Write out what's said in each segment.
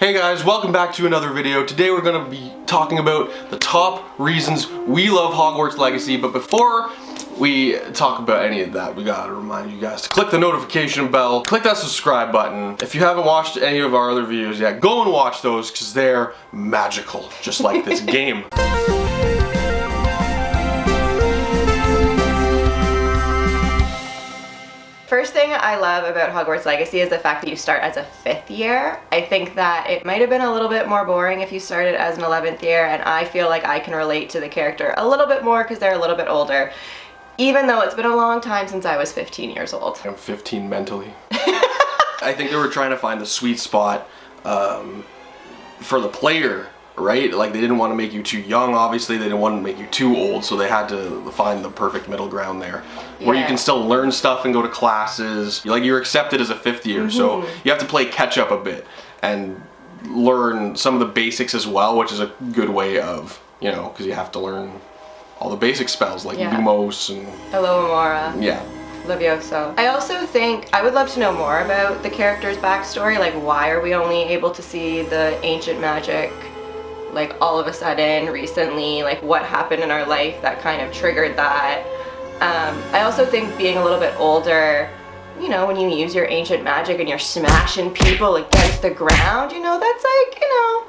Hey guys, welcome back to another video. Today we're going to be talking about the top reasons we love Hogwarts Legacy, but before we talk about any of that, we gotta remind you guys to click the notification bell, click that subscribe button. If you haven't watched any of our other videos yet, go and watch those because they're magical, just like this game. First thing I love about Hogwarts Legacy is the fact that you start as a 5th year. I think that it might have been a little bit more boring if you started as an 11th year, and I feel like I can relate to the character a little bit more because they're a little bit older, even though it's been a long time since I was 15 years old. I'm 15 mentally. I think they were trying to find the sweet spot for the player, right? Like, they didn't want to make you too young, obviously. They didn't want to make you too old, so they had to find the perfect middle ground there. Yeah. Where you can still learn stuff and go to classes. Like, you're accepted as a 5th year, so you have to play catch up a bit and learn some of the basics as well, which is a good way of, you know, because you have to learn all the basic spells, like Lumos and... Alohomora. Yeah. Levioso. I also think I would love to know more about the character's backstory, like why are we only able to see the ancient magic like all of a sudden recently, like what happened in our life that kind of triggered that. I also think being a little bit older, you know, when you use your ancient magic and you're smashing people against the ground, you know, that's like, you know,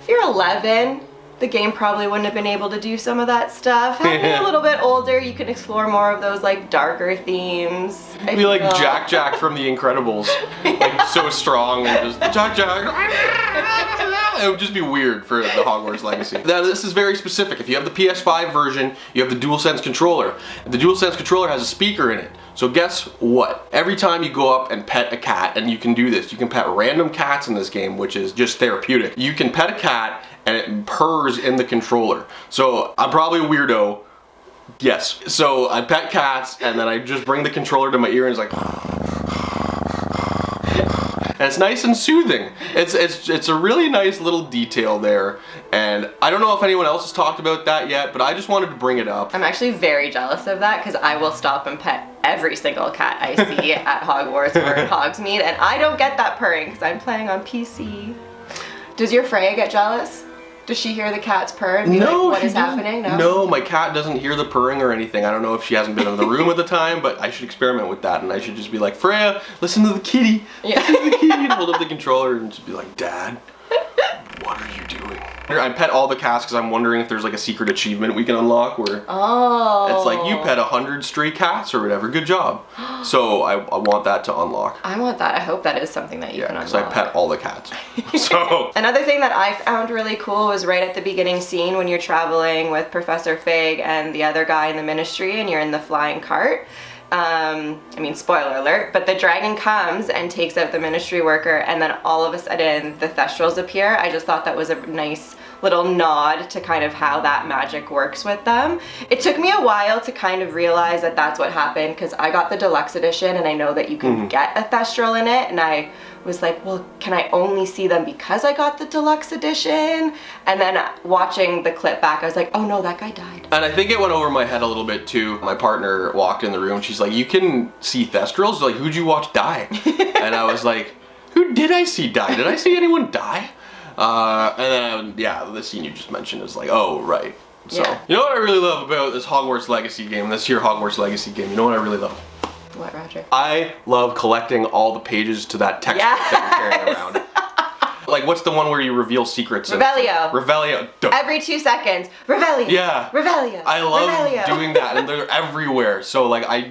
if you're 11, the game probably wouldn't have been able to do some of that stuff. Having a little bit older, you can explore more of those like darker themes. It'd be like Jack from The Incredibles, like so strong and just Jack. It would just be weird for the Hogwarts Legacy. Now this is very specific. If you have the PS5 version, you have the DualSense controller. The DualSense controller has a speaker in it. So guess what? Every time you go up and pet a cat, and you can do this, you can pet random cats in this game, which is just therapeutic. You can pet a cat and it purrs in the controller. So I'm probably a weirdo. Yes. So I pet cats and then I just bring the controller to my ear and it's like, and it's nice and soothing. It's a really nice little detail there, and I don't know if anyone else has talked about that yet, but I just wanted to bring it up. I'm actually very jealous of that because I will stop and pet every single cat I see at Hogwarts or at Hogsmeade, and I don't get that purring because I'm playing on PC. Does your Freya get jealous? Does she hear the cat's purr and be like, what is happening? No, my cat doesn't hear the purring or anything. I don't know if she hasn't been in the room at the time, but I should experiment with that, and I should just be like, Freya, listen to the kitty. Yeah. Listen to the kitty, and hold up the controller and just be like, Dad, what are you doing? I pet all the cats because I'm wondering if there's like a secret achievement we can unlock where it's like, you pet 100 stray cats or whatever, good job. So I want that to unlock. I want that. I hope that is something that you can unlock. Yeah, because I pet all the cats. So another thing that I found really cool was right at the beginning scene when you're traveling with Professor Fig and the other guy in the Ministry and you're in the flying cart. I mean, spoiler alert, but the dragon comes and takes out the Ministry worker, and then all of a sudden the Thestrals appear. I just thought that was a nice little nod to kind of how that magic works with them. It took me a while to kind of realize that that's what happened because I got the deluxe edition and I know that you can get a Thestral in it, and I was like, well, can I only see them because I got the deluxe edition? And then watching the clip back, I was like, oh no, that guy died. And I think it went over my head a little bit too. My partner walked in the room, she's like, you can see Thestrals? Like, who'd you watch die? And I was like, who did I see die? Did I see anyone die? And then, yeah, the scene you just mentioned is like, oh, right. So, you know what I really love about this Hogwarts Legacy game, this here Hogwarts Legacy game? You know what I really love? What, Roger? I love collecting all the pages to that text that you're carrying around. Like, what's the one where you reveal secrets? Revelio. Revelio. Every 2 seconds. Revelio. Yeah. Revelio. I love doing that, and they're everywhere. So, like, I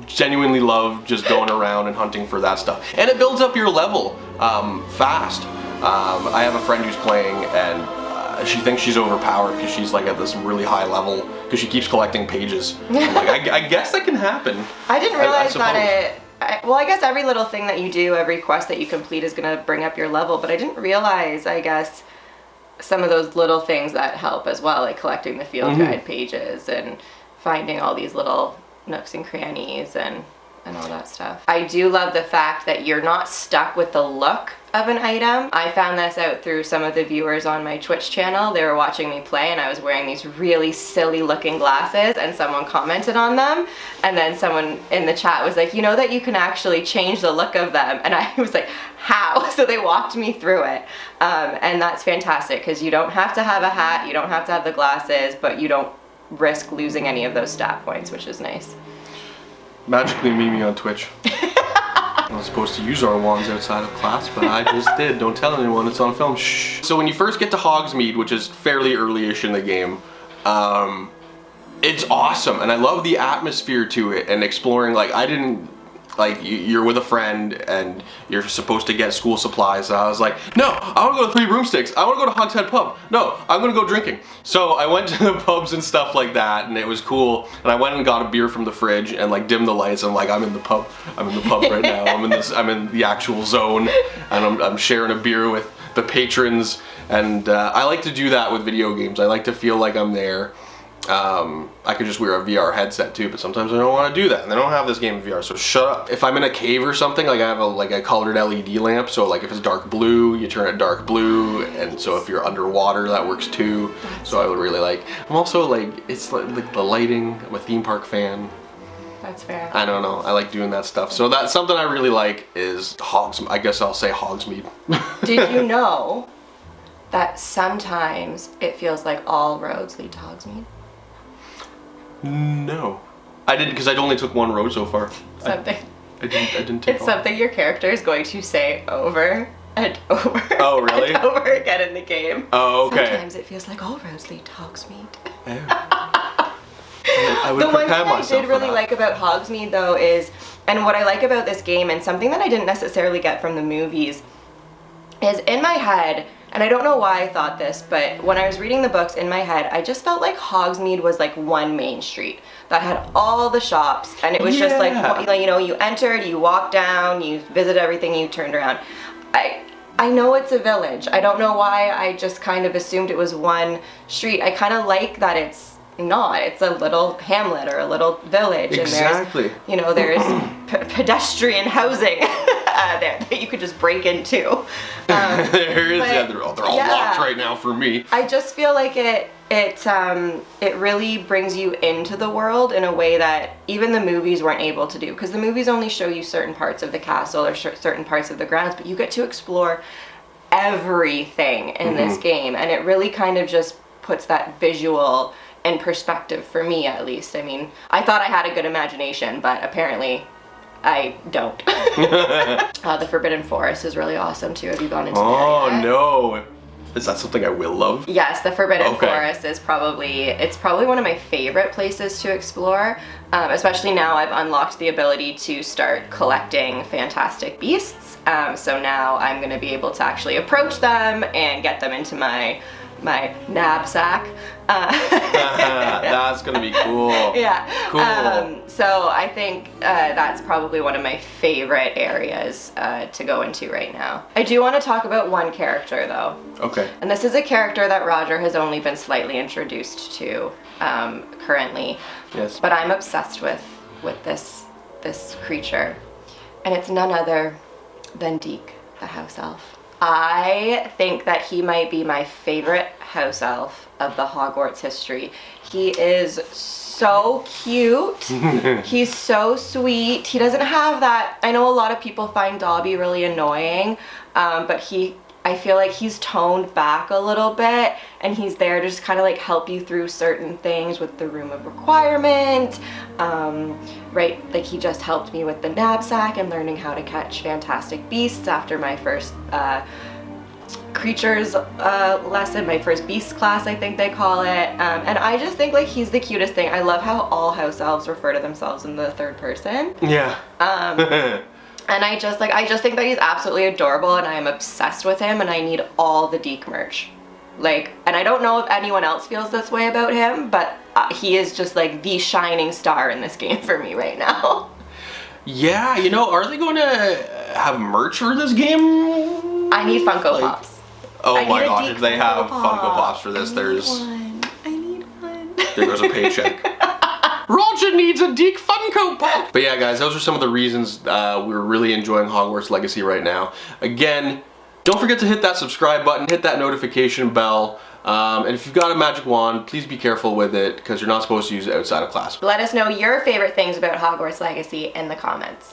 genuinely love just going around and hunting for that stuff. And it builds up your level fast. I have a friend who's playing, and she thinks she's overpowered because she's like at this really high level because she keeps collecting pages. I'm like, I guess that can happen. I didn't realize that well, I guess every little thing that you do, every quest that you complete is going to bring up your level, but I didn't realize, I guess, some of those little things that help as well, like collecting the field guide pages and finding all these little nooks and crannies and all that stuff. I do love the fact that you're not stuck with the look of an item. I found this out through some of the viewers on my Twitch channel. They were watching me play and I was wearing these really silly looking glasses and someone commented on them. And then someone in the chat was like, you know that you can actually change the look of them? And I was like, how? So they walked me through it. And that's fantastic because you don't have to have a hat, you don't have to have the glasses, but you don't risk losing any of those stat points, which is nice. Magically meet me on Twitch. I was supposed to use our wands outside of class, but I just did. Don't tell anyone, it's on film. Shh. So when you first get to Hogsmeade, which is fairly early-ish in the game, it's awesome, and I love the atmosphere to it, and exploring, like, you're with a friend, and you're supposed to get school supplies, so I was like, no, I want to go to Three Broomsticks, I want to go to Hogshead Pub, no, I'm going to go drinking. So I went to the pubs and stuff like that, and it was cool, and I went and got a beer from the fridge, and like dimmed the lights, I'm like, I'm in the pub right now, I'm in the actual zone, and I'm sharing a beer with the patrons, and I like to do that with video games. I like to feel like I'm there. I could just wear a VR headset too, but sometimes I don't want to do that, and I don't have this game in VR, so shut up. If I'm in a cave or something, like I have a colored LED lamp, so like if it's dark blue, you turn it dark blue, and so if you're underwater, that works too. So I would really like. I'm also like, it's like the lighting. I'm a theme park fan. That's fair. I don't know. I like doing that stuff. So that's something I really like is I guess I'll say Hogsmeade. Did you know that sometimes it feels like all roads lead to Hogsmeade? No, I didn't, because I only took one road so far. Something. I didn't take It's something your character is going to say over and over. Oh, really? And over again in the game. Oh, okay. Sometimes it feels like all roads lead to Hogsmeade. I would The one prepare thing I myself did for really that. like about Hogsmeade though is, and what I like about this game, and something that I didn't necessarily get from the movies, is in my head, and I don't know why I thought this, but when I was reading the books in my head, I just felt like Hogsmeade was like one main street that had all the shops, and it was just like, you know, you entered, you walked down, you visited everything, you turned around. I know it's a village. I don't know why I just kind of assumed it was one street. I kind of like that it's not. It's a little hamlet or a little village. Exactly. And there's, you know, there's pedestrian housing there that you could just break into. There is. Yeah, they're all locked right now for me. I just feel like it really brings you into the world in a way that even the movies weren't able to do, because the movies only show you certain parts of the castle or certain parts of the grounds, but you get to explore everything in this game, and it really kind of just puts that visual in perspective for me, at least. I mean, I thought I had a good imagination, but apparently I don't. The Forbidden Forest is really awesome too. Have you gone into there yet? Oh no. Is that something I will love? Yes, the Forbidden Forest is probably one of my favorite places to explore, especially now I've unlocked the ability to start collecting fantastic beasts. So now I'm going to be able to actually approach them and get them into my knapsack. That's gonna be cool. Yeah. Cool. So I think that's probably one of my favorite areas to go into right now. I do want to talk about one character though. Okay. And this is a character that Roger has only been slightly introduced to currently. Yes. But I'm obsessed with this creature, and it's none other than Deke, the house elf. I think that he might be my favorite house elf of the Hogwarts history. He is so cute. He's so sweet. He doesn't have that. I know a lot of people find Dobby really annoying, but I feel like he's toned back a little bit, and he's there to just kind of like help you through certain things with the Room of Requirement, right? Like he just helped me with the knapsack and learning how to catch fantastic beasts after my first creatures lesson, my first beast class, I think they call it. And I just think like he's the cutest thing. I love how all house elves refer to themselves in the third person. Yeah. And I just think that he's absolutely adorable, and I am obsessed with him, and I need all the Deke merch. Like, and I don't know if anyone else feels this way about him, but he is just like the shining star in this game for me right now. Yeah, you know, are they going to have merch for this game? I need Funko Pops. Oh my gosh, if they have Funko Pops for this, I need one. There goes a paycheck. Roger needs a Deke Funko Pop! But yeah, guys, those are some of the reasons we're really enjoying Hogwarts Legacy right now. Again, Don't forget to hit that subscribe button, hit that notification bell, and if you've got a magic wand, please be careful with it because you're not supposed to use it outside of class. Let us know your favorite things about Hogwarts Legacy in the comments.